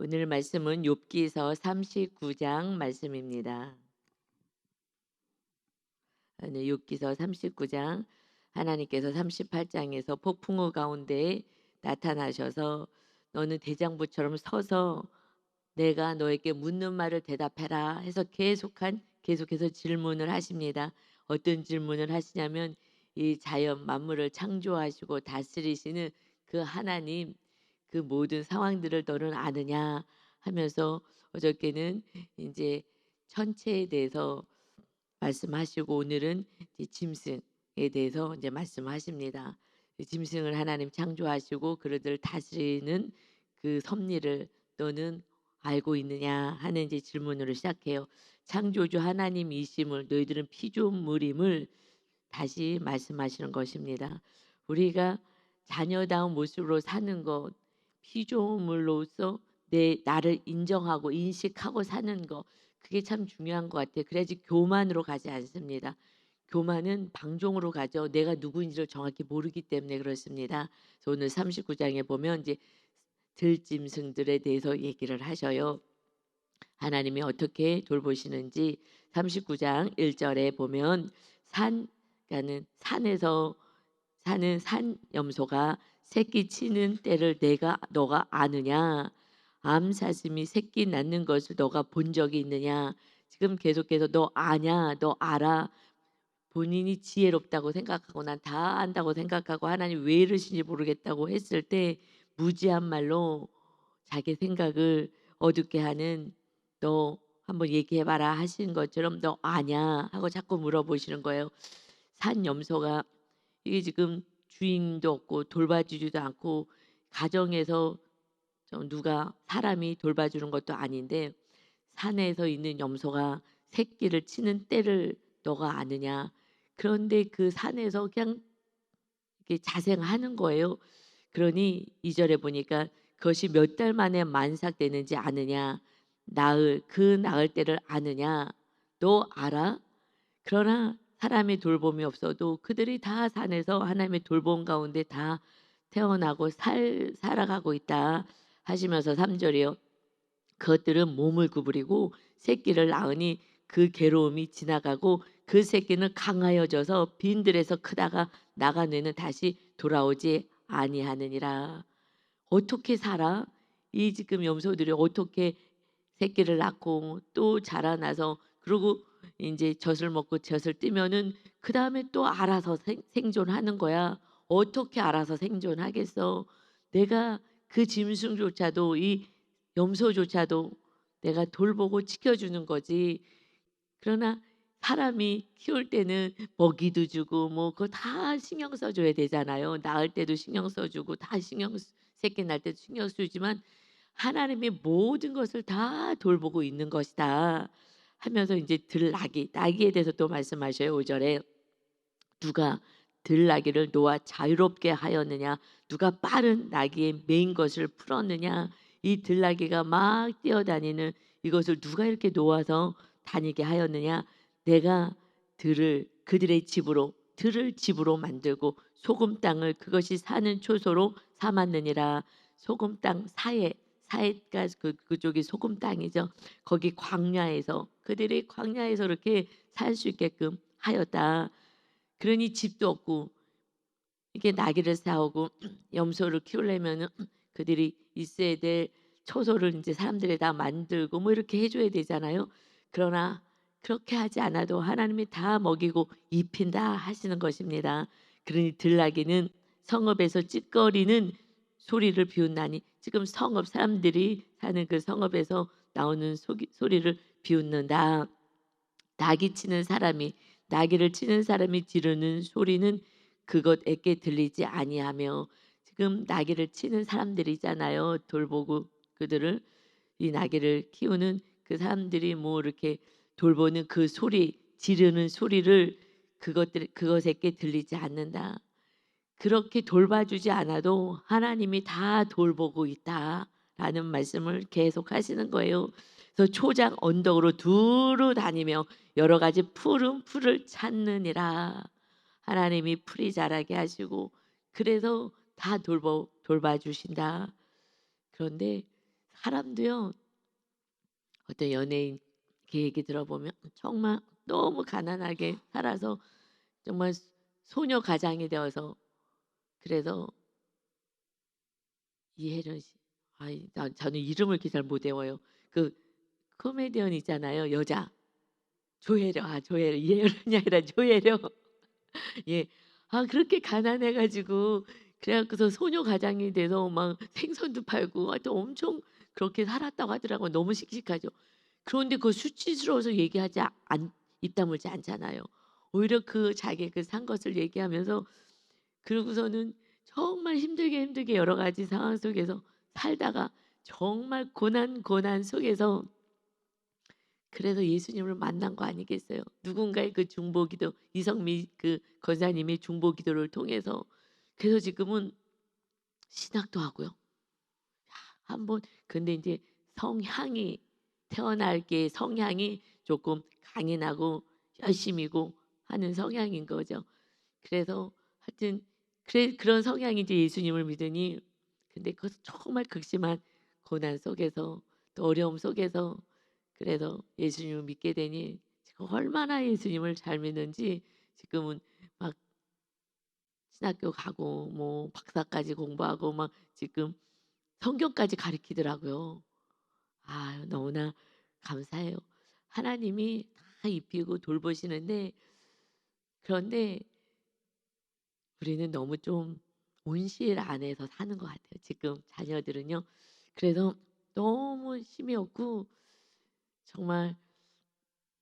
오늘 말씀은 욥기서 39장 말씀입니다. 네, 욥기서 39장 하나님께서 38장에서 폭풍우 가운데 나타나셔서 너는 대장부처럼 서서 내가 너에게 묻는 말을 대답해라 해서 계속해서 질문을 하십니다. 어떤 질문을 하시냐면 이 자연 만물을 창조하시고 다스리시는 그 하나님 그 모든 상황들을 너는 아느냐 하면서 어저께는 이제 천체에 대해서 말씀하시고 오늘은 이제 짐승에 대해서 이제 말씀하십니다. 이 짐승을 하나님 창조하시고 그들을 다스리는 그 섭리를 너는 알고 있느냐 하는 이제 질문으로 시작해요. 창조주 하나님이심을 너희들은 피조물임을 다시 말씀하시는 것입니다. 우리가 자녀다운 모습으로 사는 것, 피조물로서 내 나를 인정하고 인식하고 사는 것, 그게 참 중요한 것 같아요. 그래야지 교만으로 가지 않습니다. 교만은 방종으로 가죠. 내가 누구인지를 정확히 모르기 때문에 그렇습니다. 그래서 오늘 39장에 보면 이제 들짐승들에 대해서 얘기를 하셔요. 하나님이 어떻게 돌보시는지 39장 1절에 보면 그러니까는 산에서 사는 산 염소가 새끼 치는 때를 너가 아느냐? 암사슴이 새끼 낳는 것을 너가 본 적이 있느냐? 지금 계속해서 너 아냐? 너 알아? 본인이 지혜롭다고 생각하고 난 다 안다고 생각하고 하나님 왜 이러신지 모르겠다고 했을 때 무지한 말로 자기 생각을 어둡게 하는 "너 한번 얘기해 봐라." 하신 것처럼 "너 아냐?" 하고 자꾸 물어보시는 거예요. 산 염소가 이게 지금 주인도 없고 돌봐주지도 않고 가정에서 좀 누가 사람이 돌봐주는 것도 아닌데 산에서 있는 염소가 새끼를 치는 때를 너가 아느냐. 그런데 그 산에서 그냥 이렇게 자생하는 거예요. 그러니 2 절에 보니까 그것이 몇 달 만에 만삭되는지 아느냐. 나을 때를 아느냐. 너 알아? 그러나 사람의 돌봄이 없어도 그들이 다 산에서 하나님의 돌봄 가운데 다 태어나고 살아가고 있다 하시면서 3 절이요. 그것들은 몸을 구부리고 새끼를 낳으니 그 괴로움이 지나가고 그 새끼는 강하여져서 빈들에서 크다가 나가는는 다시 돌아오지 아니하느니라. 어떻게 살아? 이 지금 염소들이 어떻게 새끼를 낳고 또 자라나서 그러고 인제 젖을 먹고 젖을 띠면은 그다음에 또 알아서 생존하는 거야. 어떻게 알아서 생존하겠어? 내가 그 짐승조차도 이 염소조차도 내가 돌보고 지켜주는 거지. 그러나 사람이 키울 때는 먹이도 주고 뭐 그거 다 신경 써 줘야 되잖아요. 낳을 때도 신경 써 주고 다 새끼 낳을 때도 신경 쓰지만 하나님이 모든 것을 다 돌보고 있는 것이다 하면서 이제 나귀에 대해서 또 말씀하셔요. 5 절에 누가 들나귀를 놓아 자유롭게 하였느냐 누가 빠른 나귀의 메인 것을 풀었느냐 이 들나귀가 막 뛰어다니는 이것을 누가 이렇게 놓아서 다니게 하였느냐 내가 들을 집으로 만들고 소금 땅을 그것이 사는 초소로 삼았느니라. 소금 땅 사해가 그쪽이 소금 땅이죠. 거기 광야에서 그들이 광야에서 이렇게 살 수 있게끔 하였다. 그러니 집도 없고 이게 나귀를 싸우고 염소를 키우려면은 그들이 있어야 될 초소를 인제 사람들이 다 만들고 뭐 이렇게 해 줘야 되잖아요. 그러나 그렇게 하지 않아도 하나님이 다 먹이고 입힌다 하시는 것입니다. 그러니 들나귀는 성읍에서 찌꺼리는 소리를 비웃나니 지금 성읍 사람들이 사는 그 성읍에서 나오는 소리를 비웃는다. 나귀를 치는 사람이 지르는 소리는 그것에게 들리지 아니하며 지금 나귀를 치는 사람들이잖아요. 돌보고 그들을 이 나귀를 키우는 그 사람들이 뭐 이렇게 돌보는 그 소리, 지르는 소리를 그것에게 들리지 않는다. 그렇게 돌봐주지 않아도 하나님이 다 돌보고 있다라는 말씀을 계속 하시는 거예요. 그래서 초장 언덕으로 두루 다니며 여러 가지 푸른 풀을 찾느니라. 하나님이 풀이 자라게 하시고 그래서 다 돌봐주신다. 그런데 사람도요. 어떤 연예인 걔 얘기 들어보면 정말 너무 가난하게 살아서 정말 소녀 가장이 되어서 그래서 이혜련 씨 아이 저는 이름을 이렇게 잘 못 외워요. 그 코미디언 있잖아요. 여자. 조혜련. 아 조혜련. 이혜련이 아니라 조혜련. 예. 아 그렇게 가난해 가지고 그래 갖고서 소녀 가장이 돼서 막 생선도 팔고 하여튼 엄청 그렇게 살았다고 하더라고요. 너무 씩씩하죠. 그런데 그 수치스러워서 얘기하지 않 입 다물지 않잖아요. 오히려 그 자기 그 산 것을 얘기하면서 그러고서는 정말 힘들게, 힘들게 여러 가지 상황 속에서 살다가 정말 고난 속에서 그래서 예수님을 만난 거 아니겠어요? 누군가의 그 중보기도 이성미 그 권사님의 중보기도를 통해서 그래서 지금은 신학도 하고요. 한번 근데 이제 성향이 태어날 게 성향이 조금 강인하고 열심이고 하는 성향인 거죠. 그래서 하여튼 그런 성향이 이제 예수님을 믿으니 근데 그 정말 극심한 고난 속에서 또 어려움 속에서 그래서 예수님을 믿게 되니 지금 얼마나 예수님을 잘 믿는지 지금은 막 신학교 가고 뭐 박사까지 공부하고 막 지금 성경까지 가르치더라고요. 아 너무나 감사해요. 하나님이 다 입히고 돌보시는데 그런데 우리는 너무 좀 온실 안에서 사는 것 같아요. 지금 자녀들은요. 그래서 너무 힘이 없고 정말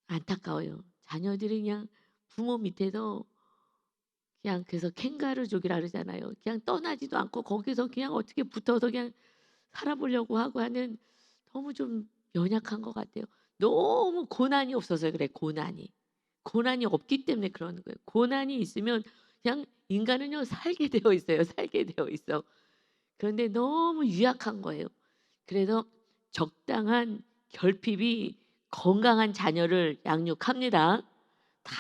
안타까워요. 자녀들이 그냥 부모 밑에서 그냥 그래서 캥거루족이라 그러잖아요. 그냥 떠나지도 않고 거기서 그냥 어떻게 붙어서 그냥 살아보려고 하고 하는 너무 좀 연약한 것 같아요. 너무 고난이 없어서 그래 고난이. 고난이 없기 때문에 그러는 거예요. 고난이 있으면 그냥 인간은요 살게 되어 있어요. 살게 되어 있어. 그런데 너무 유약한 거예요. 그래서 적당한 결핍이 건강한 자녀를 양육합니다. 다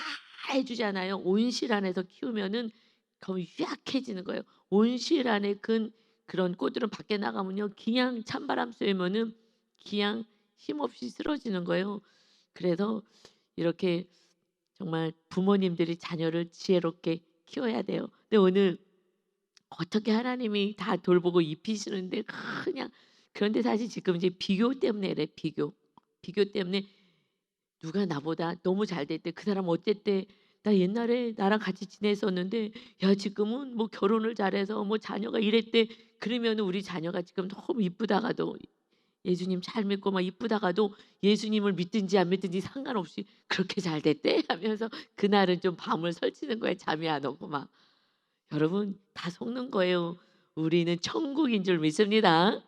해주잖아요. 온실 안에서 키우면은 더 유약해지는 거예요. 온실 안에 큰 그런 꽃들은 밖에 나가면요, 그냥 찬바람 쐬면은 그냥 힘없이 쓰러지는 거예요. 그래서 이렇게 정말 부모님들이 자녀를 지혜롭게 키워야 돼요. 근데 오늘 어떻게 하나님이 다 돌보고 입히시는데 그냥 그런데 사실 지금 이제 비교 때문에 그래 비교. 비교 때문에 누가 나보다 너무 잘 됐대. 그 사람 어땠대. 나 옛날에 나랑 같이 지냈었는데 야 지금은 뭐 결혼을 잘해서 뭐 자녀가 이랬대. 그러면은 우리 자녀가 지금 너무 이쁘다가도 예수님 잘 믿고 막 이쁘다가도 예수님을 믿든지 안 믿든지 상관없이 그렇게 잘 됐대 하면서 그날은 좀 밤을 설치는 거예요. 잠이 안 오고 막. 여러분 다 속는 거예요. 우리는 천국인 줄 믿습니다.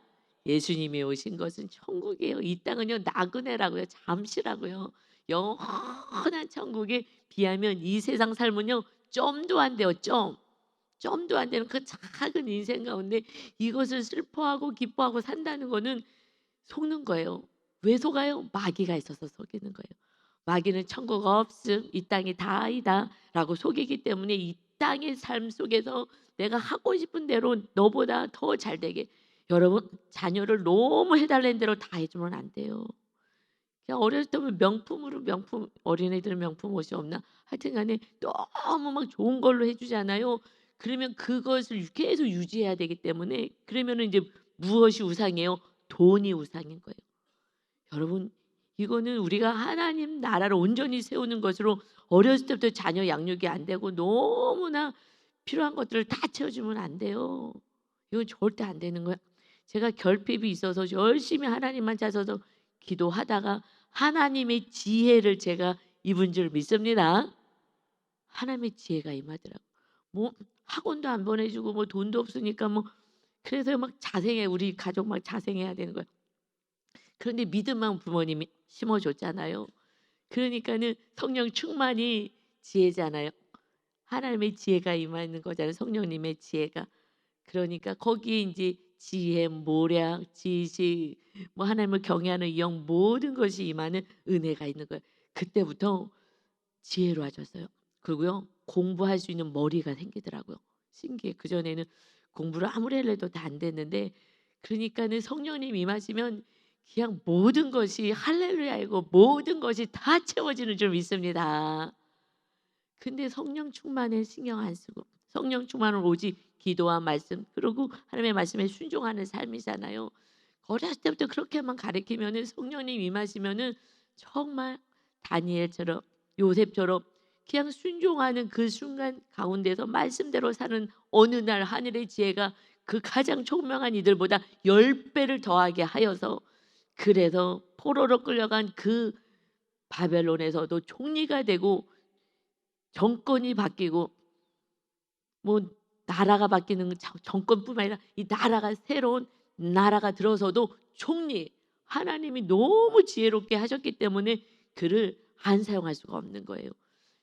예수님이 오신 것은 천국이에요. 이 땅은요 나그네라고요. 잠시라고요. 영원한 천국에 비하면 이 세상 삶은요 점도 안 돼요. 점. 점도 안 되는 그 작은 인생 가운데 이것을 슬퍼하고 기뻐하고 산다는 거는 속는 거예요. 왜 속아요? 마귀가 있어서 속이는 거예요. 마귀는 천국 없음, 이 땅이 다이다라고 속이기 때문에 이 땅의 삶 속에서 내가 하고 싶은 대로 너보다 더 잘 되게 여러분 자녀를 너무 해달라는 대로 다 해주면 안 돼요. 그냥 어렸을 때면 명품으로 명품 어린애들은 명품 옷이 없나? 하여튼간에 너무 막 좋은 걸로 해주잖아요. 그러면 그것을 계속 유지해야 되기 때문에 그러면은 이제 무엇이 우상이에요? 돈이 우상인 거예요. 여러분 이거는 우리가 하나님 나라를 온전히 세우는 것으로 어렸을 때부터 자녀 양육이 안 되고 너무나 필요한 것들을 다 채워주면 안 돼요. 이건 절대 안 되는 거야. 제가 결핍이 있어서 열심히 하나님만 찾아서 기도하다가 하나님의 지혜를 제가 입은 줄 믿습니다. 하나님의 지혜가 임하더라고. 뭐 학원도 안 보내주고 뭐 돈도 없으니까 뭐 그래서 막 자생해 우리 가족 막 자생해야 되는 거야. 그런데 믿음만 부모님이 심어줬잖아요. 그러니까는 성령 충만이 지혜잖아요. 하나님의 지혜가 임하는 거잖아요. 성령님의 지혜가. 그러니까 거기에 이제 지혜, 모략, 지식, 뭐 하나님을 경외하는 영 모든 것이 임하는 은혜가 있는 거예요. 그때부터 지혜로워졌어요. 그리고요 공부할 수 있는 머리가 생기더라고요. 신기해. 그 전에는 공부를 아무리 해도 다 안 됐는데 그러니까는 성령님 임하시면 그냥 모든 것이 할렐루야이고 모든 것이 다 채워지는 줄 믿습니다. 근데 성령 충만에 신경 안 쓰고 성령 충만은 오직 기도와 말씀 그리고 하나님의 말씀에 순종하는 삶이잖아요. 어렸을 때부터 그렇게만 가르치면은 성령님 임하시면은 정말 다니엘처럼 요셉처럼 그냥 순종하는 그 순간 가운데서 말씀대로 사는 어느 날 하늘의 지혜가 그 가장 총명한 이들보다 10배를 더하게 하여서 그래서 포로로 끌려간 그 바벨론에서도 총리가 되고 정권이 바뀌고 뭐 나라가 바뀌는 정권뿐만 아니라 이 나라가 새로운 나라가 들어서도 총리 하나님이 너무 지혜롭게 하셨기 때문에 그를 안 사용할 수가 없는 거예요.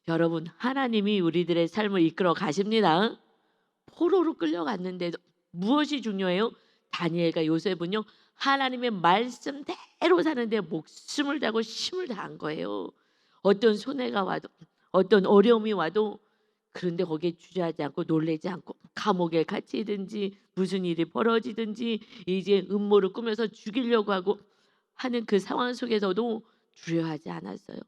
여러분 하나님이 우리들의 삶을 이끌어 가십니다. 포로로 끌려갔는데도 무엇이 중요해요? 다니엘과 요셉은요 하나님의 말씀대로 사는데 목숨을 다하고 힘을 다한 거예요. 어떤 손해가 와도 어떤 어려움이 와도 그런데 거기에 주저하지 않고 놀라지 않고 감옥에 갇히든지 무슨 일이 벌어지든지 이제 음모를 꾸며서 죽이려고 하고 하는 그 상황 속에서도 두려워하지 않았어요.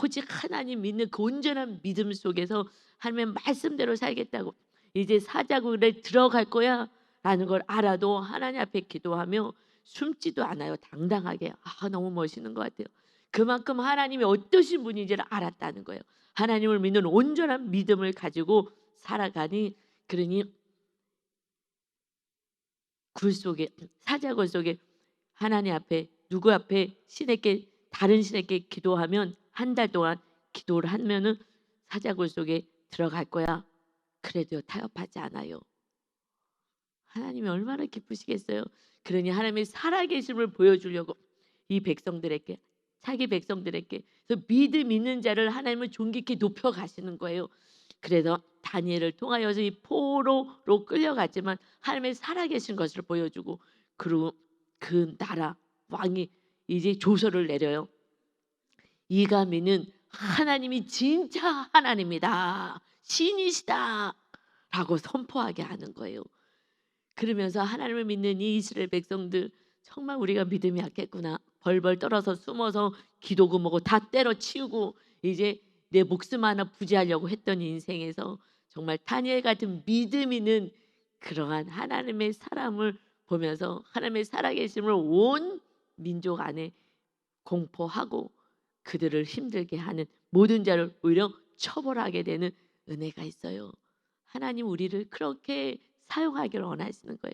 오직 하나님 믿는 그 온전한 믿음 속에서 하나님의 말씀대로 살겠다고 이제 사자굴에 들어갈 거야 라는 걸 알아도 하나님 앞에 기도하며 숨지도 않아요. 당당하게. 너무 멋있는 것 같아요. 그만큼 하나님이 어떠신 분인지를 알았다는 거예요. 하나님을 믿는 온전한 믿음을 가지고 살아가니 그러니 굴 속에 사자굴 속에 하나님 앞에 누구 앞에 신에게 다른 신에게 기도하면 한 달 동안 기도를 하면은 사자굴 속에 들어갈 거야. 그래도 타협하지 않아요. 하나님이 얼마나 기쁘시겠어요. 그러니 하나님의 살아계심을 보여주려고 이 백성들에게 자기 백성들에게 그래서 믿음 있는 자를 하나님은 존귀케 높여 가시는 거예요. 그래서 다니엘을 통하여서 이 포로로 끌려갔지만 하나님의 살아계신 것을 보여주고 그리고 그 나라 왕이 이제 조서를 내려요. 이가미는 하나님이 진짜 하나님이다. 신이시다. 라고 선포하게 하는 거예요. 그러면서 하나님을 믿는 이 이스라엘 백성들 정말 우리가 믿음이 약했구나. 벌벌 떨어서 숨어서 기도고 뭐고 다 때려치우고 이제 내 목숨 하나 부지하려고 했던 인생에서 정말 다니엘 같은 믿음 있는 그러한 하나님의 사람을 보면서 하나님의 살아계심을 온 민족 안에 공포하고 그들을 힘들게 하는 모든 자를 오히려 처벌하게 되는 은혜가 있어요. 하나님 우리를 그렇게 사용하기를 원하시는 거예요.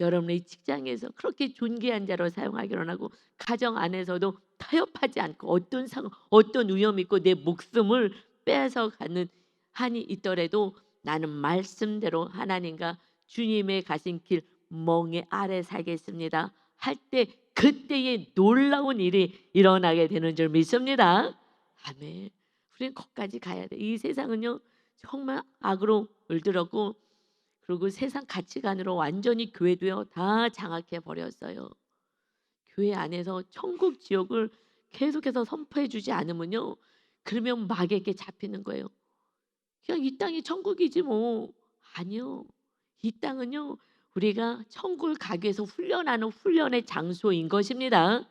여러분의 직장에서 그렇게 존귀한 자로 사용하기를 원하고 가정 안에서도 타협하지 않고 어떤 상황, 어떤 위험이 있고 내 목숨을 빼앗아가는 한이 있더라도 나는 말씀대로 하나님과 주님의 가신 길 멍에 아래 살겠습니다. 할 때 그때에 놀라운 일이 일어나게 되는 줄 믿습니다. 아멘. 우리는 거기까지 가야 돼. 이 세상은요 정말 악으로 물들었고 그리고 세상 가치관으로 완전히 교회도요 다 장악해 버렸어요. 교회 안에서 천국 지옥을 계속해서 선포해 주지 않으면요 그러면 마귀에게 잡히는 거예요. 그냥 이 땅이 천국이지 뭐. 아니요. 이 땅은요 우리가 천국을 가기 위해서 훈련하는 훈련의 장소인 것입니다.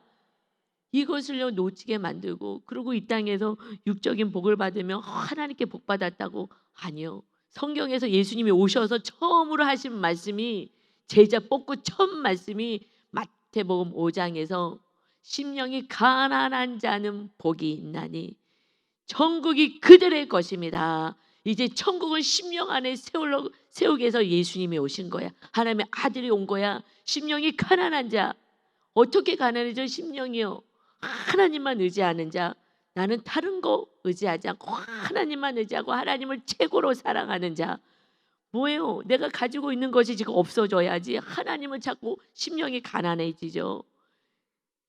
이것을요 놓치게 만들고 그리고 이 땅에서 육적인 복을 받으며 하나님께 복 받았다고. 아니요. 성경에서 예수님이 오셔서 처음으로 하신 말씀이 제자 뽑고 처음 말씀이 마태복음 5장에서 심령이 가난한 자는 복이 있나니 천국이 그들의 것입니다. 이제 천국은 심령 안에 세우기 위해서 예수님이 오신 거야. 하나님의 아들이 온 거야. 심령이 가난한 자. 어떻게 가난해져? 심령이요. 하나님만 의지하는 자. 나는 다른 거 의지하지 않고 하나님만 의지하고 하나님을 최고로 사랑하는 자. 뭐예요? 내가 가지고 있는 것이 지금 없어져야지. 하나님을 찾고 심령이 가난해지죠.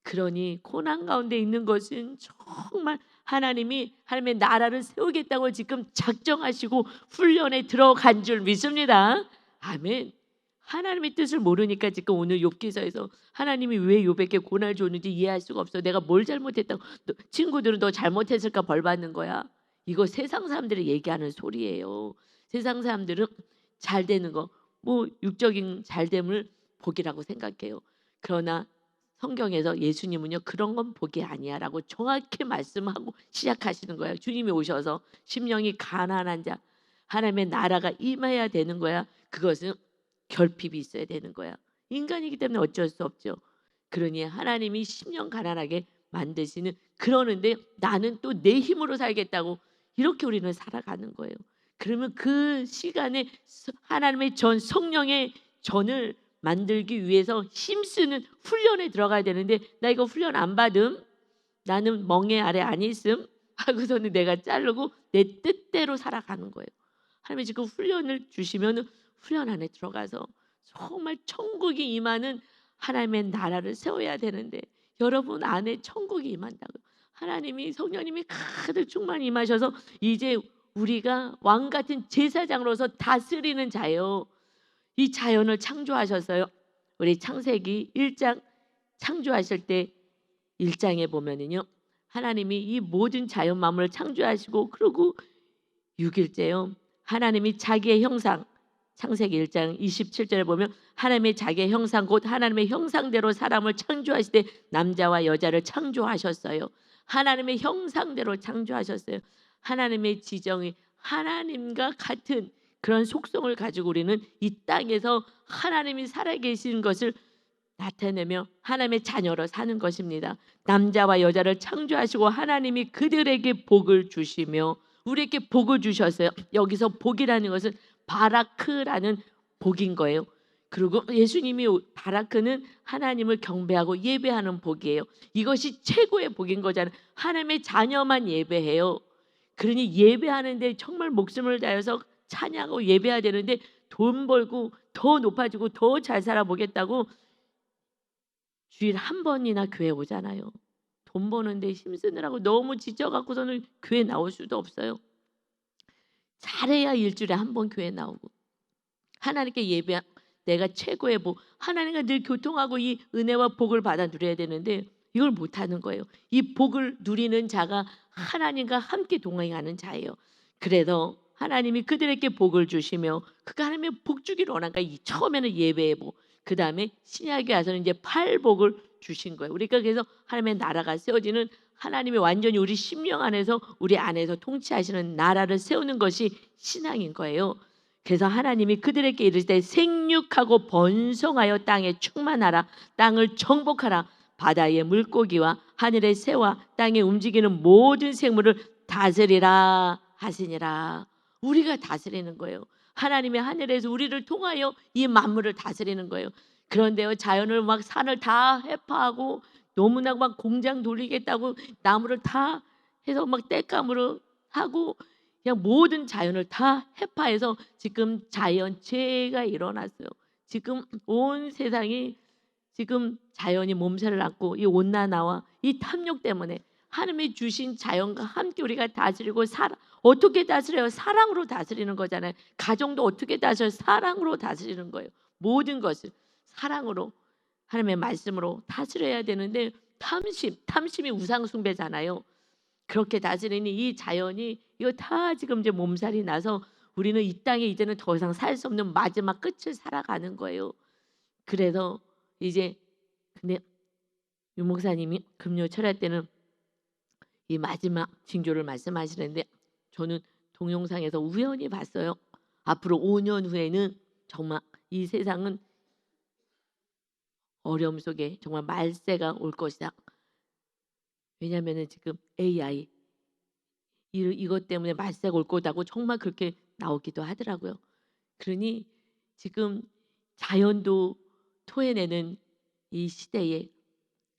그러니 고난 가운데 있는 것은 정말 하나님이 하나님의 나라를 세우겠다고 지금 작정하시고 훈련에 들어간 줄 믿습니다. 아멘. 하나님의 뜻을 모르니까 지금 오늘 욥기서에서 하나님이 왜 욥에게 고난을 줬는지 이해할 수가 없어. 내가 뭘 잘못했다고. 친구들은 너 잘못했을까 벌 받는 거야. 이거 세상 사람들이 얘기하는 소리예요. 세상 사람들은 잘 되는 거, 뭐 육적인 잘됨을 복이라고 생각해요. 그러나 성경에서 예수님은요 그런 건 복이 아니야라고 정확히 말씀하고 시작하시는 거예요. 주님이 오셔서 심령이 가난한 자 하나님의 나라가 임해야 되는 거야. 그것은 결핍이 있어야 되는 거야. 인간이기 때문에 어쩔 수 없죠. 그러니 하나님이 심령 가난하게 만드시는 그러는데 나는 또 내 힘으로 살겠다고 이렇게 우리는 살아가는 거예요. 그러면 그 시간에 하나님의 전 성령의 전을 만들기 위해서 힘쓰는 훈련에 들어가야 되는데 나 이거 훈련 안 받음 나는 멍에 아래 안 있음 하고서는 내가 자르고 내 뜻대로 살아가는 거예요. 하나님이 지금 훈련을 주시면 훈련 안에 들어가서 정말 천국이 임하는 하나님의 나라를 세워야 되는데 여러분 안에 천국이 임한다고 하나님이 성령님이 가득 충만히 임하셔서 이제 우리가 왕 같은 제사장으로서 다스리는 자예요. 이 자연을 창조하셨어요. 우리 창세기 1장 창조하실 때 1장에 보면은요. 하나님이 이 모든 자연 만물을 창조하시고 그리고 6일째요. 하나님이 자기의 형상 창세기 1장 27절에 보면 하나님의 자기의 형상 곧 하나님의 형상대로 사람을 창조하실 때 남자와 여자를 창조하셨어요. 하나님의 형상대로 창조하셨어요. 하나님의 지정이 하나님과 같은 그런 속성을 가지고 우리는 이 땅에서 하나님이 살아계신 것을 나타내며 하나님의 자녀로 사는 것입니다. 남자와 여자를 창조하시고 하나님이 그들에게 복을 주시며 우리에게 복을 주셨어요. 여기서 복이라는 것은 바라크라는 복인 거예요. 그리고 예수님이 바라크는 하나님을 경배하고 예배하는 복이에요. 이것이 최고의 복인 거잖아요. 하나님의 자녀만 예배해요. 그러니 예배하는데 정말 목숨을 다해서 찬양하고 예배해야 되는데 돈 벌고 더 높아지고 더 잘 살아보겠다고 주일 한 번이나 교회 오잖아요. 돈 버는데 힘쓰느라고 너무 지쳐갖고서는 교회 나올 수도 없어요. 잘해야 일주일에 한 번 교회 나오고 하나님께 예배 내가 최고의 복 하나님과 늘 교통하고 이 은혜와 복을 받아 누려야 되는데 이걸 못하는 거예요. 이 복을 누리는 자가 하나님과 함께 동행하는 자예요. 그래서 하나님이 그들에게 복을 주시며 그가 하나님의 복 주기를 원한가 이 처음에는 예배의 복 그 다음에 신약에 와서는 이제 팔복을 주신 거예요. 우리가 그래서 하나님의 나라가 세워지는 하나님이 완전히 우리 심령 안에서 우리 안에서 통치하시는 나라를 세우는 것이 신앙인 거예요. 그래서 하나님이 그들에게 이르시되 생육하고 번성하여 땅에 충만하라 땅을 정복하라 바다의 물고기와 하늘의 새와 땅에 움직이는 모든 생물을 다스리라 하시니라. 우리가 다스리는 거예요. 하나님의 하늘에서 우리를 통하여 이 만물을 다스리는 거예요. 그런데요 자연을 막 산을 다 해파하고 너무나 막 공장 돌리겠다고 나무를 다 해서 막 땔감으로 하고 그냥 모든 자연을 다 해파해서 지금 자연재해가 일어났어요. 지금 온 세상이 지금 자연이 몸살을 앓고 이 온난화와 이 탐욕 때문에 하나님이 주신 자연과 함께 우리가 다스리고 어떻게 다스려요? 사랑으로 다스리는 거잖아요. 가정도 어떻게 다스려요? 사랑으로 다스리는 거예요. 모든 것을 사랑으로 하나님의 말씀으로 다스려야 되는데 탐심이 우상 숭배잖아요. 그렇게 다스리니 이 자연이 이거 다 지금 이제 몸살이 나서 우리는 이 땅에 이제는 더 이상 살 수 없는 마지막 끝을 살아가는 거예요. 그래서 이제 근데 유 목사님이 금요 철야 때는 이 마지막 징조를 말씀하시는데 저는 동영상에서 우연히 봤어요. 앞으로 5년 후에는 정말 이 세상은 어려움 속에 정말 말세가 올 것이다. 왜냐하면 지금 AI 이것 때문에 말세가 올 거다고 정말 그렇게 나오기도 하더라고요. 그러니 지금 자연도 토해내는 이 시대에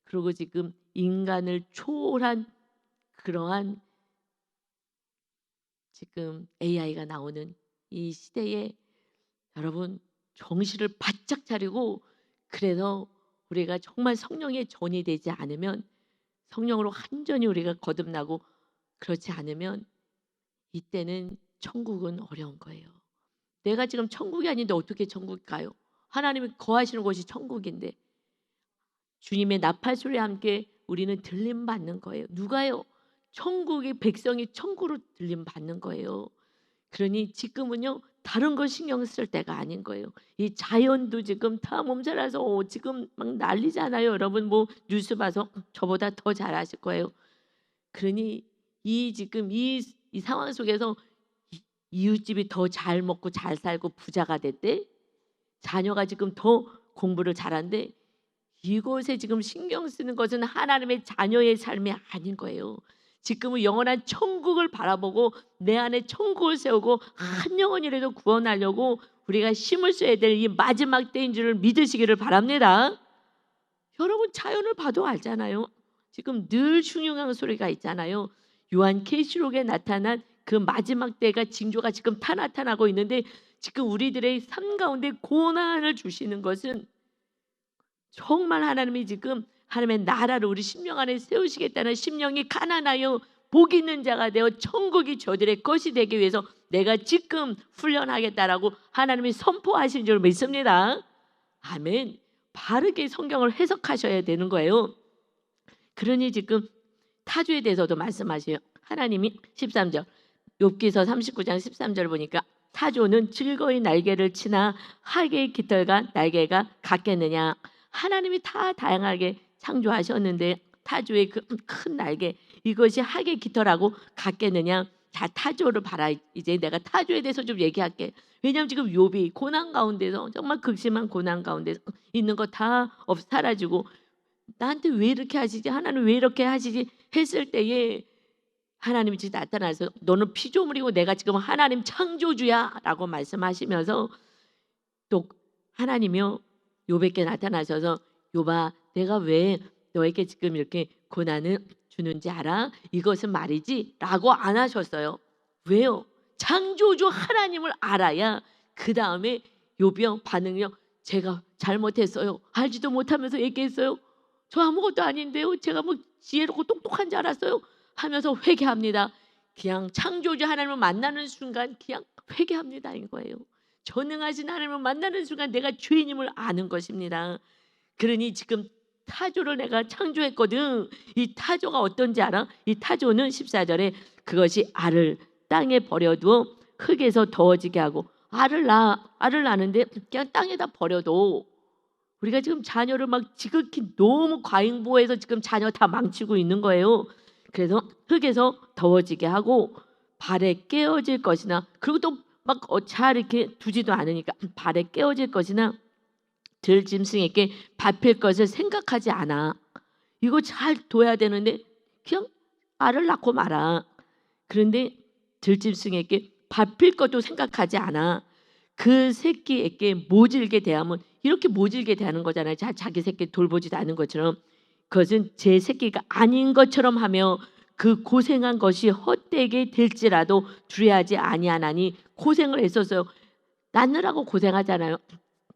그리고 지금 인간을 초월한 그러한 지금 AI가 나오는 이 시대에 여러분 정신을 바짝 차리고 그래서 우리가 정말 성령의 전이 되지 않으면 성령으로 완전히 우리가 거듭나고 그렇지 않으면 이때는 천국은 어려운 거예요. 내가 지금 천국이 아닌데 어떻게 천국 가요? 하나님이 거하시는 곳이 천국인데 주님의 나팔 소리와 함께 우리는 들림 받는 거예요. 누가요? 천국의 백성이 천국으로 들림 받는 거예요. 그러니 지금은요 다른 거 신경 쓸 때가 아닌 거예요. 이 자연도 지금 다 몸살아서 지금 막 난리잖아요. 여러분 뭐 뉴스 봐서 저보다 더 잘 아실 거예요. 그러니 이 지금 이 상황 속에서 이웃집이 더 잘 먹고 잘 살고 부자가 됐대. 자녀가 지금 더 공부를 잘한대. 이것에 지금 신경 쓰는 것은 하나님의 자녀의 삶이 아닌 거예요. 지금은 영원한 천국을 바라보고 내 안에 천국을 세우고 한 영혼이라도 구원하려고 우리가 힘을 써야 될 이 마지막 때인 줄을 믿으시기를 바랍니다. 여러분 자연을 봐도 알잖아요. 지금 늘 흉흉한 소리가 있잖아요. 요한계시록에 나타난 그 마지막 때가 징조가 지금 다 나타나고 있는데 지금 우리들의 삶 가운데 고난을 주시는 것은 정말 하나님이 지금 하나님의 나라를 우리 심령 안에 세우시겠다는 심령이 가난하여 복 있는 자가 되어 천국이 저들의 것이 되기 위해서 내가 지금 훈련하겠다라고 하나님이 선포하신 줄 믿습니다. 아멘. 바르게 성경을 해석하셔야 되는 거예요. 그러니 지금 타조에 대해서도 말씀하셔요. 하나님이 13절 욥기서 39장 13절 보니까 타조는 즐거이 날개를 치나 하계의 깃털과 날개가 같겠느냐. 하나님이 다 다양하게 창조하셨는데 타조의 그 큰 날개 이것이 하계 깃털하고 같겠느냐. 자, 타조를 봐라. 이제 내가 타조에 대해서 좀 얘기할게. 왜냐하면 지금 욥이 고난 가운데서 정말 극심한 고난 가운데서 있는 거 다 사라지고 나한테 왜 이렇게 하시지? 하나님 왜 이렇게 하시지? 했을 때에 하나님이 지금 나타나서 너는 피조물이고 내가 지금 하나님 창조주야 라고 말씀하시면서 또 하나님이요 욥에게 나타나셔서 욥아 내가 왜 너에게 지금 이렇게 고난을 주는지 알아? 이것은 말이지 라고 안 하셨어요. 왜요? 창조주 하나님을 알아야 그 다음에 욥이 반응이요 제가 잘못했어요. 알지도 못하면서 얘기했어요. 저 아무것도 아닌데요. 제가 뭐 지혜롭고 똑똑한 줄 알았어요. 하면서 회개합니다. 그냥 창조주 하나님을 만나는 순간 그냥 회개합니다. 이거예요. 전능하신 하나님을 만나는 순간 내가 죄인임을 아는 것입니다. 그러니 지금 타조를 내가 창조했거든. 이 타조가 어떤지 알아? 이 타조는 14절에 그것이 알을 땅에 버려두어 흙에서 더워지게 하고 알을 낳는데 그냥 땅에다 버려도 우리가 지금 자녀를 막 지극히 너무 과잉보호해서 지금 자녀 다 망치고 있는 거예요. 그래서 흙에서 더워지게 하고 발에 깨어질 것이나 그리고 또 막 잘 이렇게 두지도 않으니까 발에 깨어질 것이나 들짐승에게 밟힐 것을 생각하지 않아. 이거 잘 둬야 되는데 그냥 알을 낳고 말아. 그런데 들짐승에게 밟힐 것도 생각하지 않아. 그 새끼에게 모질게 대하면 이렇게 모질게 대하는 거잖아요. 자기 새끼 돌보지도 않은 것처럼. 그것은 제 새끼가 아닌 것처럼 하며 그 고생한 것이 헛되게 될지라도 두려워하지 아니하나니 고생을 했었어요. 낳느라고 고생하잖아요.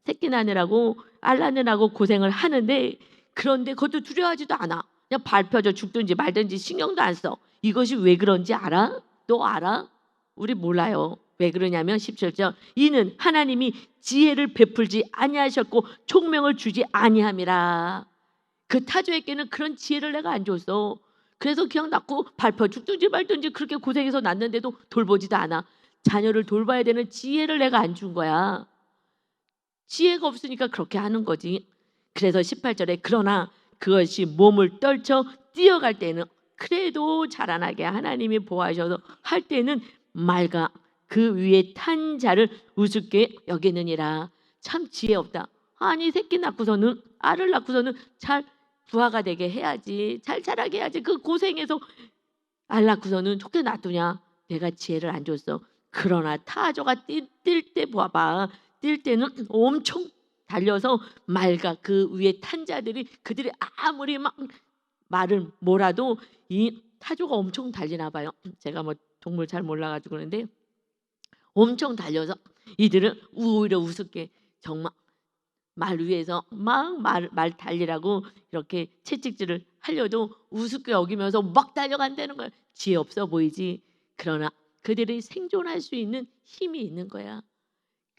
새끼 낳느라고 알 낳느라고 고생을 하는데 그런데 그것도 두려워하지도 않아. 그냥 밟혀져 죽든지 말든지 신경도 안 써. 이것이 왜 그런지 알아? 너 알아? 우리 몰라요. 왜 그러냐면 17절 이는 하나님이 지혜를 베풀지 아니하셨고 총명을 주지 아니함이라. 그 타조에게는 그런 지혜를 내가 안 줬어. 그래서 그냥 낳고 밟혀 죽든지 말든지 그렇게 고생해서 낳는데도 돌보지도 않아. 자녀를 돌봐야 되는 지혜를 내가 안 준 거야. 지혜가 없으니까 그렇게 하는 거지. 그래서 18절에 그러나 그것이 몸을 떨쳐 뛰어갈 때는 그래도 자라나게 하나님이 보호하셔서 할 때는 맑아 그 위에 탄 자를 우습게 여기느니라. 참 지혜 없다. 아니 새끼 낳고서는 알을 낳고서는 잘 부화가 되게 해야지. 잘 자라게 해야지. 그 고생해서 알 낳고서는 좋게 놔두냐. 내가 지혜를 안 줬어. 그러나 타조가 뛸 때 봐봐. 뛸 때는 엄청 달려서 맑아 그 위에 탄 자들이 그들이 아무리 막 말을 몰아도 이 타조가 엄청 달리나 봐요. 제가 뭐 동물 잘 몰라가지고 그러는데 엄청 달려서 이들은 오히려 우습게 정말 말 위에서 막 말 달리라고 이렇게 채찍질을 하려도 우습게 여기면서 막 달려간다는 거야. 지혜 없어 보이지. 그러나 그들이 생존할 수 있는 힘이 있는 거야.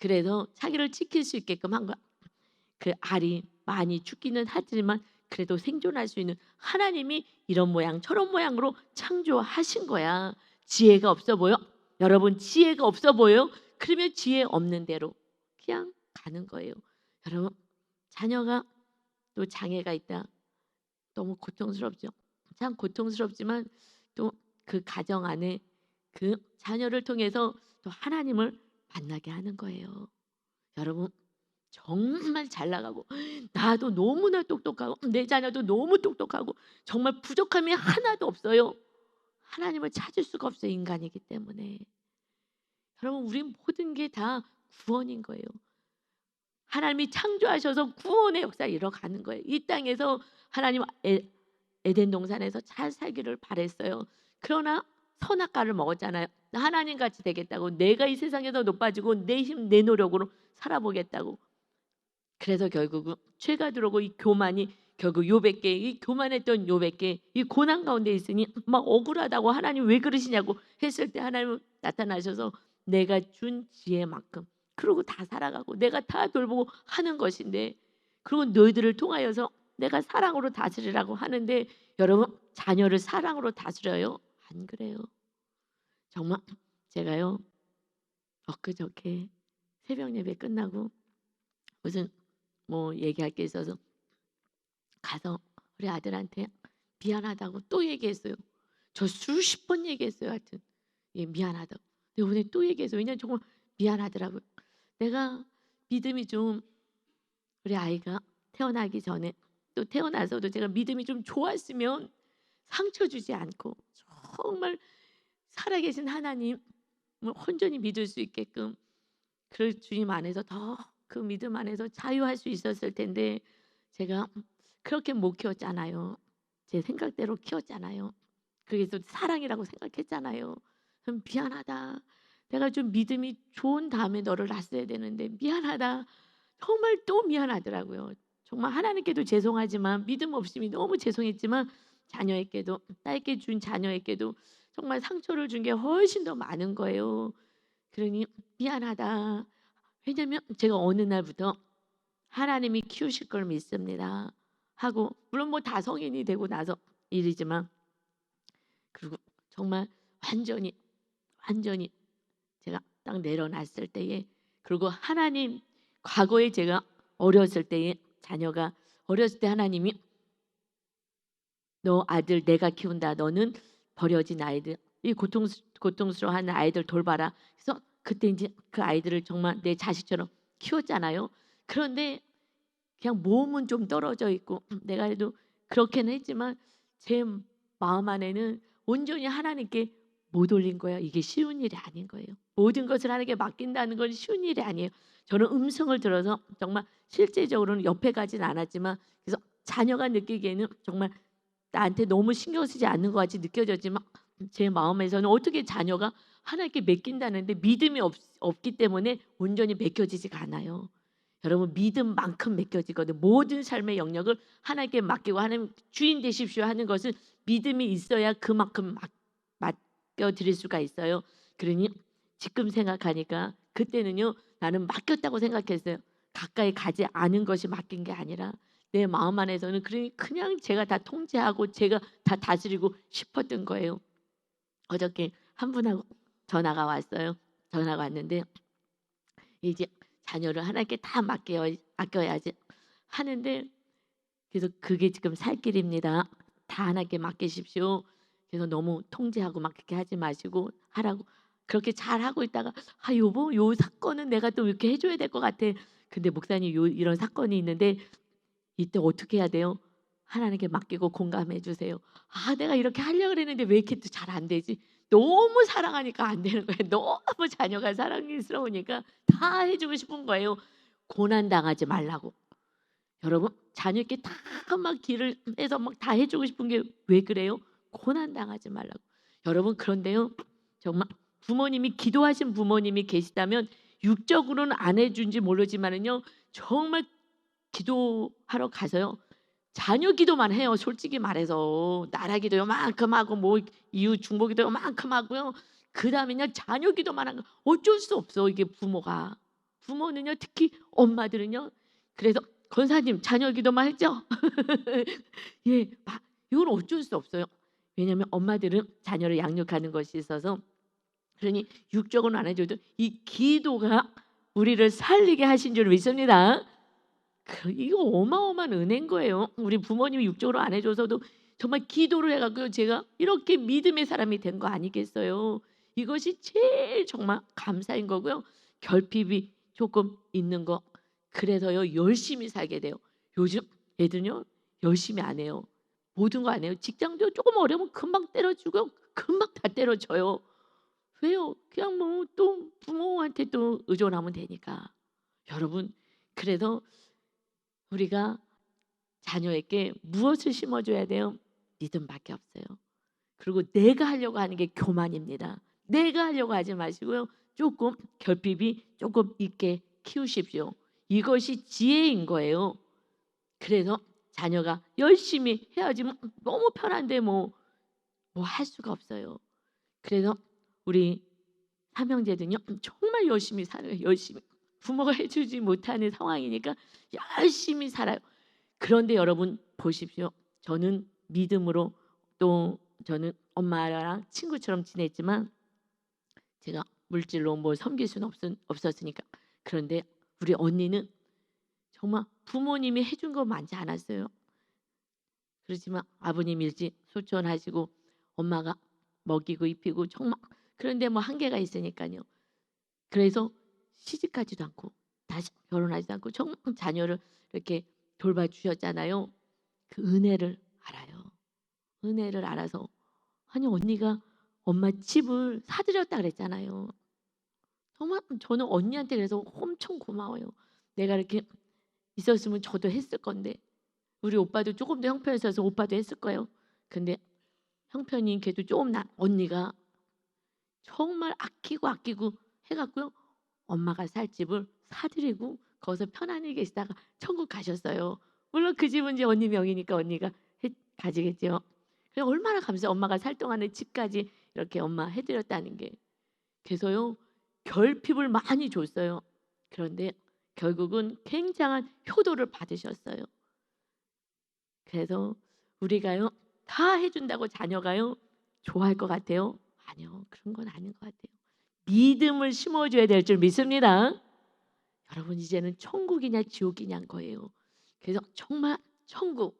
그래서 자기를 지킬 수 있게끔 한 거야. 그 알이 많이 죽기는 하지만 그래도 생존할 수 있는 하나님이 이런 모양 저런 모양으로 창조하신 거야. 지혜가 없어 보여? 여러분 지혜가 없어 보여요? 그러면 지혜 없는 대로 그냥 가는 거예요. 여러분, 자녀가 또 장애가 있다. 너무 고통스럽죠. 참 고통스럽지만 또 그 가정 안에 그 자녀를 통해서 또 하나님을 만나게 하는 거예요. 여러분, 정말 잘 나가고 나도 너무나 똑똑하고 내 자녀도 너무 똑똑하고 정말 부족함이 하나도 없어요. 하나님을 찾을 수가 없어요. 인간이기 때문에. 여러분, 우리 모든 게 다 구원인 거예요. 하나님이 창조하셔서 구원의 역사 이뤄가는 거예요. 이 땅에서 하나님 에덴 동산에서 잘 살기를 바랬어요. 그러나 선악과를 먹었잖아요. 하나님같이 되겠다고, 내가 이 세상에서 높아지고 내 힘 내 노력으로 살아보겠다고. 그래서 결국은 죄가 들어오고 이 교만이 결국 요백계, 이 교만했던 요백계 이 고난 가운데 있으니 막 억울하다고, 하나님 왜 그러시냐고 했을 때 하나님은 나타나셔서 내가 준 지혜만큼 그러고 다 살아가고 내가 다 돌보고 하는 것인데, 그리고 너희들을 통하여서 내가 사랑으로 다스리라고 하는데, 여러분, 자녀를 사랑으로 다스려요? 안 그래요. 정말 제가요 엊그저께 새벽 예배 끝나고 무슨 뭐 얘기할 게 있어서 가서 우리 아들한테 미안하다고 또 얘기했어요. 저 수십 번 얘기했어요. 하여튼 예, 미안하다고. 근데 오늘 또 얘기했어요. 왜냐면 정말 미안하더라고요. 내가 믿음이 좀, 우리 아이가 태어나기 전에 또 태어나서도 제가 믿음이 좀 좋았으면 상처 주지 않고 정말 살아계신 하나님을 온전히 믿을 수 있게끔 그 주님 안에서 더 그 믿음 안에서 자유할 수 있었을 텐데, 제가 그렇게 못 키웠잖아요. 제 생각대로 키웠잖아요. 그래서 사랑이라고 생각했잖아요. 그럼 미안하다. 내가 좀 믿음이 좋은 다음에 너를 낳았어야 되는데 미안하다. 정말 또 미안하더라고요. 정말 하나님께도 죄송하지만, 믿음 없음이 너무 죄송했지만, 자녀에게도, 딸께 준 자녀에게도 정말 상처를 준 게 훨씬 더 많은 거예요. 그러니 미안하다. 왜냐면 제가 어느 날부터 하나님이 키우실 걸 믿습니다 하고, 물론 뭐 다 성인이 되고 나서 일이지만, 그리고 정말 완전히 제가 딱 내려놨을 때에, 그리고 하나님, 과거에 제가 어렸을 때에 자녀가 어렸을 때 하나님이 너 아들 내가 키운다. 너는 버려진 아이들, 이 고통스러워하는 아이들 돌봐라. 그래서 그때 이제 그 아이들을 정말 내 자식처럼 키웠잖아요. 그런데 그냥 몸은 좀 떨어져 있고 내가 해도 그렇게는 했지만 제 마음 안에는 온전히 하나님께 못 올린 거예요. 이게 쉬운 일이 아닌 거예요. 모든 것을 하나님께 맡긴다는 건 쉬운 일이 아니에요. 저는 음성을 들어서 정말 실제적으로는 옆에 가진 않았지만, 그래서 자녀가 느끼기에는 정말 나한테 너무 신경 쓰지 않는 것 같이 느껴졌지만, 제 마음에서는 어떻게 자녀가 하나님께 맡긴다는데 믿음이 없기 때문에 온전히 맡겨지지가 않아요. 여러분, 믿음만큼 맡겨지거든. 모든 삶의 영역을 하나님께 맡기고 하나님 주인 되십시오 하는 것은 믿음이 있어야 그만큼 맡겨드릴 수가 있어요. 그러니 지금 생각하니까 그때는요, 나는 맡겼다고 생각했어요. 가까이 가지 않은 것이 맡긴 게 아니라 내 마음 안에서는 그냥 제가 다 통제하고 제가 다 다스리고 싶었던 거예요. 어저께 한 분하고 전화가 왔어요. 전화가 왔는데 이제 자녀를 하나님께 다 맡겨야지 하는데, 그래서 그게 지금 살 길입니다. 다 하나님께 맡기십시오. 그래서 너무 통제하고 막 그렇게 하지 마시고 하라고 그렇게 잘 하고 있다가, 아 여보, 요 사건은 내가 또 이렇게 해줘야 될 것 같아. 근데 목사님 이런 사건이 있는데 이때 어떻게 해야 돼요? 하나님께 맡기고 공감해 주세요. 아, 내가 이렇게 하려고 그랬는데 왜 이렇게 또 잘 안 되지? 너무 사랑하니까 안 되는 거예요. 너무 자녀가 사랑스러우니까 다 해주고 싶은 거예요. 고난 당하지 말라고. 여러분, 자녀께 다 막 길을 해서 막 다 해주고 싶은 게 왜 그래요? 고난 당하지 말라고. 여러분, 그런데요, 정말 부모님이 기도하신 부모님이 계시다면 육적으로는 안 해준지 모르지만은요, 정말 기도하러 가서요, 자녀 기도만 해요. 솔직히 말해서 나라 기도 요만큼 하고 뭐 이웃 중보기도 요만큼 하고요. 그다음에요, 자녀 기도만 하고 어쩔 수 없어 이게 부모가. 부모는요, 특히 엄마들은요. 그래서 권사님 자녀 기도만 했죠? 예, 이건 어쩔 수 없어요. 왜냐하면 엄마들은 자녀를 양육하는 것이 있어서 그러니 육적으로는 안 해줘도 이 기도가 우리를 살리게 하신 줄 믿습니다. 이거 어마어마한 은혜인 거예요. 우리 부모님이 육적으로 안 해줘서도 정말 기도를 해갖고 제가 이렇게 믿음의 사람이 된 거 아니겠어요. 이것이 제일 정말 감사인 거고요. 결핍이 조금 있는 거. 그래서요 열심히 살게 돼요. 요즘 애들은요 열심히 안 해요. 모든 거 안 해요. 직장도 조금 어려우면 금방 때려주고 금방 다 때려줘요. 왜요? 그냥 뭐 또 부모한테 또 의존하면 되니까. 여러분, 그래서 우리가 자녀에게 무엇을 심어줘야 돼요? 믿음밖에 없어요. 그리고 내가 하려고 하는 게 교만입니다. 내가 하려고 하지 마시고요. 조금 결핍이 조금 있게 키우십시오. 이것이 지혜인 거예요. 그래서 자녀가 열심히 해야지 너무 편한데 뭐 할 수가 없어요. 그래서 우리 삼형제들은요 정말 열심히 살아요. 열심히 부모가 해주지 못하는 상황이니까 열심히 살아요. 그런데 여러분 보십시오. 저는 믿음으로 또 저는 엄마랑 친구처럼 지냈지만 제가 물질로 뭘 섬길 수는 없었으니까. 그런데 우리 언니는 정말 부모님이 해준 거 많지 않았어요. 그렇지만 아버님 일찍 소천하시고 엄마가 먹이고 입히고 정말 그런데 뭐 한계가 있으니까요. 그래서 시집가지도 않고 다시 결혼하지도 않고 정말 자녀를 이렇게 돌봐주셨잖아요. 그 은혜를 알아요. 은혜를 알아서 아니 언니가 엄마 집을 사드렸다 그랬잖아요. 정말 저는 언니한테 그래서 엄청 고마워요. 내가 이렇게 있었으면 저도 했을 건데 우리 오빠도 조금 더 형편이 있어서 오빠도 했을 거예요. 근데 형편이 걔도 조금 언니가 정말 아끼고 해갖고요. 엄마가 살 집을 사드리고 거기서 편안히 계시다가 천국 가셨어요. 물론 그 집은 이제 언니 명의니까 언니가 가지겠죠. 얼마나 감사해요. 엄마가 살 동안에 집까지 이렇게 엄마 해드렸다는 게. 그래서요 결핍을 많이 줬어요. 그런데 결국은 굉장한 효도를 받으셨어요. 그래서 우리가요 다 해준다고 자녀가요 좋아할 것 같아요? 아니요, 그런 건 아닌 것 같아요. 믿음을 심어줘야 될 줄 믿습니다. 여러분 이제는 천국이냐 지옥이냐인 거예요. 그래서 정말 천국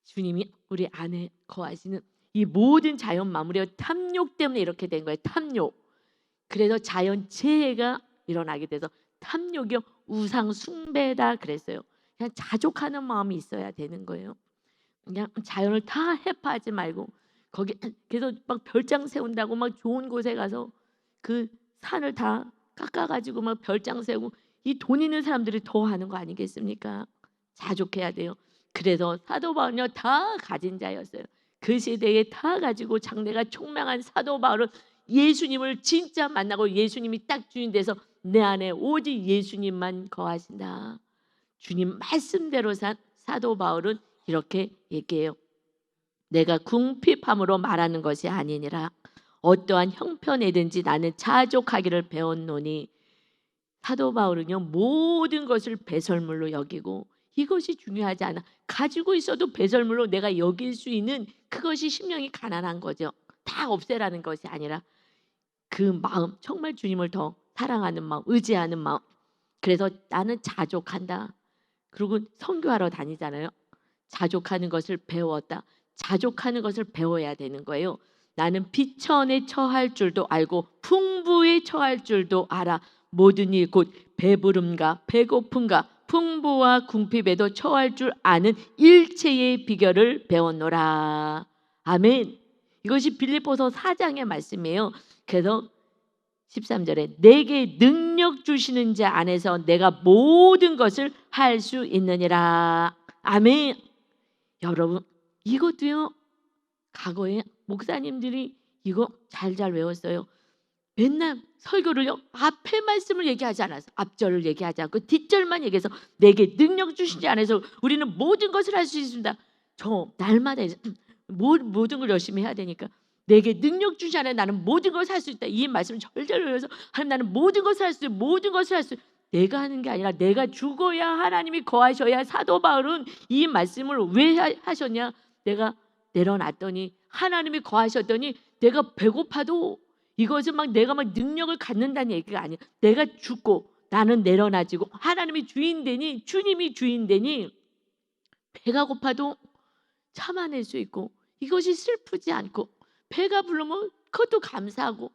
주님이 우리 안에 거하시는 이 모든 자연 마무리와 탐욕 때문에 이렇게 된 거예요. 탐욕. 그래서 자연 재해가 일어나게 돼서 탐욕이요 우상 숭배다 그랬어요. 그냥 자족하는 마음이 있어야 되는 거예요. 그냥 자연을 다 해파하지 말고 거기 그래서 막 별장 세운다고 막 좋은 곳에 가서 그 산을 다 깎아가지고 막 별장 세우고 이 돈 있는 사람들이 더 하는 거 아니겠습니까? 자족해야 돼요. 그래서 사도 바울은요 다 가진 자였어요. 그 시대에 다 가지고 장래가 총명한 사도 바울은 예수님을 진짜 만나고 예수님이 딱 주인 돼서 내 안에 오직 예수님만 거하신다. 주님 말씀대로 산 사도 바울은 이렇게 얘기해요. 내가 궁핍함으로 말하는 것이 아니니라. 어떠한 형편이든지 나는 자족하기를 배웠노니. 사도 바울은요 모든 것을 배설물로 여기고 이것이 중요하지 않아. 가지고 있어도 배설물로 내가 여길 수 있는 그것이 심령이 가난한 거죠. 다 없애라는 것이 아니라 그 마음 정말 주님을 더 사랑하는 마음 의지하는 마음. 그래서 나는 자족한다. 그리고 선교하러 다니잖아요. 자족하는 것을 배웠다. 자족하는 것을 배워야 되는 거예요. 나는 비천에 처할 줄도 알고 풍부에 처할 줄도 알아. 모든 일 곧 배부름과 배고픔과 풍부와 궁핍에도 처할 줄 아는 일체의 비결을 배웠노라. 아멘. 이것이 빌립보서 4장의 말씀이에요. 그래서 13절에 내게 능력 주시는 자 안에서 내가 모든 것을 할 수 있느니라. 아멘. 여러분 이것도요 과거에 목사님들이 이거 잘 외웠어요. 맨날 설교를요 앞에 말씀을 얘기하지 않아서 앞절을 얘기하지 않고 뒷절만 얘기해서 내게 능력 주시지 않아서 우리는 모든 것을 할 수 있습니다. 저 날마다 모든 걸 열심히 해야 되니까 내게 능력 주시지 않아 나는 모든 것을 할 수 있다. 이 말씀을 절대로 외워서 하나님 나는 모든 것을 할 수 있어. 모든 것을 할 수 있어. 내가 하는 게 아니라 내가 죽어야 하나님이 거하셔야. 사도 바울은 이 말씀을 왜 하셨냐. 내가 내려놨더니 하나님이 거하셨더니 내가 배고파도 이것은 막 내가 막 능력을 갖는다는 얘기가 아니야. 내가 죽고 나는 내려놔지고 하나님이 주인 되니, 주님이 주인 되니 배가 고파도 참아낼 수 있고, 이것이 슬프지 않고 배가 부르면 그것도 감사하고,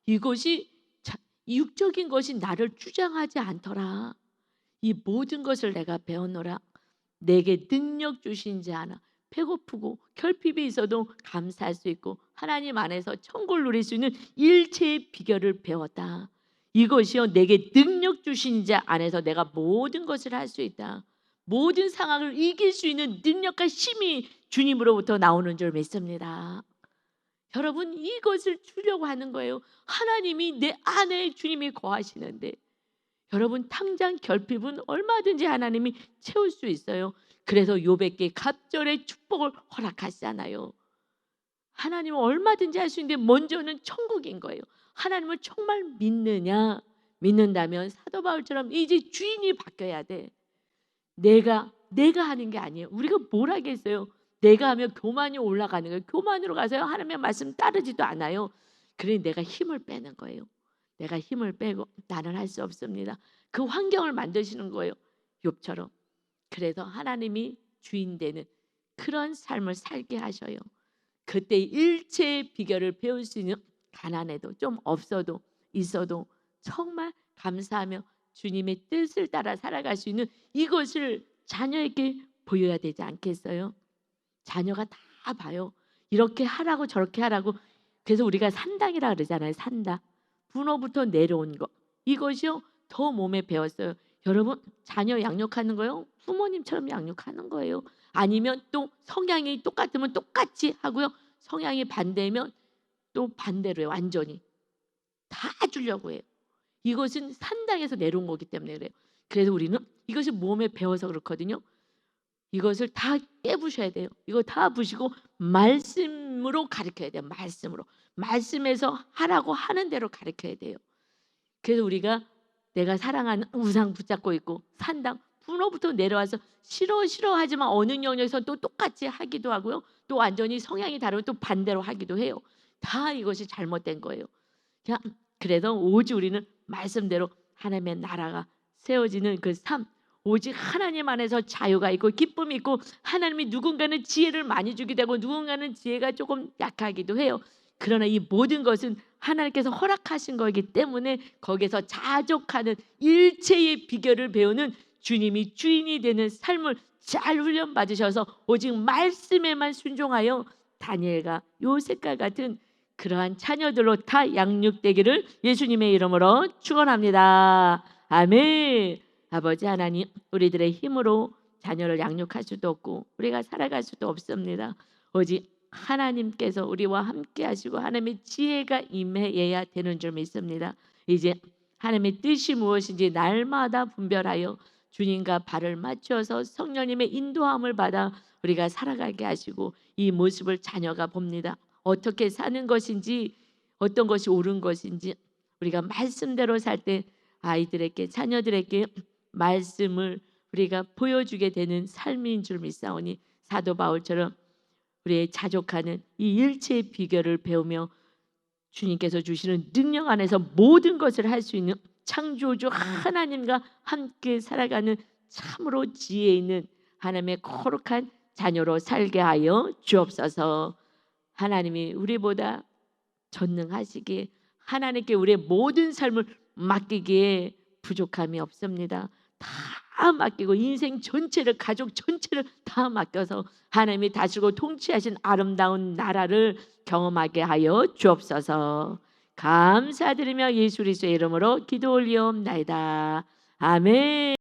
이것이 육적인 것이 나를 주장하지 않더라. 이 모든 것을 내가 배웠노라. 내게 능력 주신 자 하나. 배고프고 결핍이 있어도 감사할 수 있고 하나님 안에서 천국을 누릴 수 있는 일체의 비결을 배웠다. 이것이요, 내게 능력 주신 자 안에서 내가 모든 것을 할 수 있다. 모든 상황을 이길 수 있는 능력과 힘이 주님으로부터 나오는 줄 믿습니다. 여러분, 이것을 주려고 하는 거예요. 하나님이 내 안에 주님이 거하시는데, 여러분 당장 결핍은 얼마든지 하나님이 채울 수 있어요. 그래서 욥에게 갑절의 축복을 허락하시잖아요. 하나님은 얼마든지 할 수 있는데 먼저는 천국인 거예요. 하나님을 정말 믿느냐? 믿는다면 사도 바울처럼 이제 주인이 바뀌어야 돼. 내가 하는 게 아니에요. 우리가 뭘 하겠어요? 내가 하면 교만이 올라가는 거예요. 교만으로 가서요, 하나님의 말씀 따르지도 않아요. 그러니 내가 힘을 빼는 거예요. 내가 힘을 빼고 나는 할 수 없습니다. 그 환경을 만드시는 거예요, 욥처럼. 그래서 하나님이 주인 되는 그런 삶을 살게 하셔요. 그때 일체의 비결을 배울 수 있는, 가난해도 좀 없어도 있어도 정말 감사하며 주님의 뜻을 따라 살아갈 수 있는 이것을 자녀에게 보여야 되지 않겠어요? 자녀가 다 봐요. 이렇게 하라고 저렇게 하라고. 그래서 우리가 산당이라 그러잖아요. 산당. 분노부터 내려온 거, 이것이요 더 몸에 배웠어요. 여러분, 자녀 양육하는 거요, 부모님처럼 양육하는 거예요. 아니면 또 성향이 똑같으면 똑같이 하고요, 성향이 반대면 또 반대로 해요. 완전히 다 주려고 해요. 이것은 산당에서 내려온 거기 때문에 그래요. 그래서 우리는 이것이 몸에 배워서 그렇거든요. 이것을 다 깨부셔야 돼요. 이거 다 부시고 말씀으로 가르쳐야 돼요. 말씀에서 하라고 하는 대로 가르쳐야 돼요. 그래서 우리가 내가 사랑하는 우상 붙잡고 있고 산당 분노부터 내려와서 싫어하지만 어느 영역에서 또 똑같이 하기도 하고요, 또 완전히 성향이 다르면 또 반대로 하기도 해요. 다 이것이 잘못된 거예요. 그래서 오직 우리는 말씀대로 하나님의 나라가 세워지는 그 삶, 오직 하나님 안에서 자유가 있고 기쁨이 있고, 하나님이 누군가는 지혜를 많이 주기도 하고 누군가는 지혜가 조금 약하기도 해요. 그러나 이 모든 것은 하나님께서 허락하신 거이기 때문에 거기서 자족하는 일체의 비결을 배우는 주님이 주인이 되는 삶을 잘 훈련 받으셔서 오직 말씀에만 순종하여 다니엘과 요셉과 같은 그러한 자녀들로 다 양육되기를 예수님의 이름으로 축원합니다. 아멘. 아버지 하나님, 우리들의 힘으로 자녀를 양육할 수도 없고 우리가 살아갈 수도 없습니다. 오직 하나님께서 우리와 함께 하시고 하나님의 지혜가 임해야 되는 줄 믿습니다. 이제 하나님의 뜻이 무엇인지 날마다 분별하여 주님과 발을 맞춰서 성령님의 인도함을 받아 우리가 살아가게 하시고, 이 모습을 자녀가 봅니다. 어떻게 사는 것인지, 어떤 것이 옳은 것인지 우리가 말씀대로 살 때 아이들에게, 자녀들에게 말씀을 우리가 보여주게 되는 삶인 줄 믿사오니, 사도 바울처럼 우리의 자족하는 이 일체의 비결을 배우며 주님께서 주시는 능력 안에서 모든 것을 할 수 있는 창조주 하나님과 함께 살아가는 참으로 지혜 있는 하나님의 거룩한 자녀로 살게 하여 주옵소서. 하나님이 우리보다 전능하시기에 하나님께 우리의 모든 삶을 맡기기에 부족함이 없습니다. 다 맡기고 인생 전체를, 가족 전체를 다 맡겨서 하나님이 다스리고 통치하신 아름다운 나라를 경험하게 하여 주옵소서. 감사드리며 예수 그리스도의 이름으로 기도 올리옵나이다. 아멘.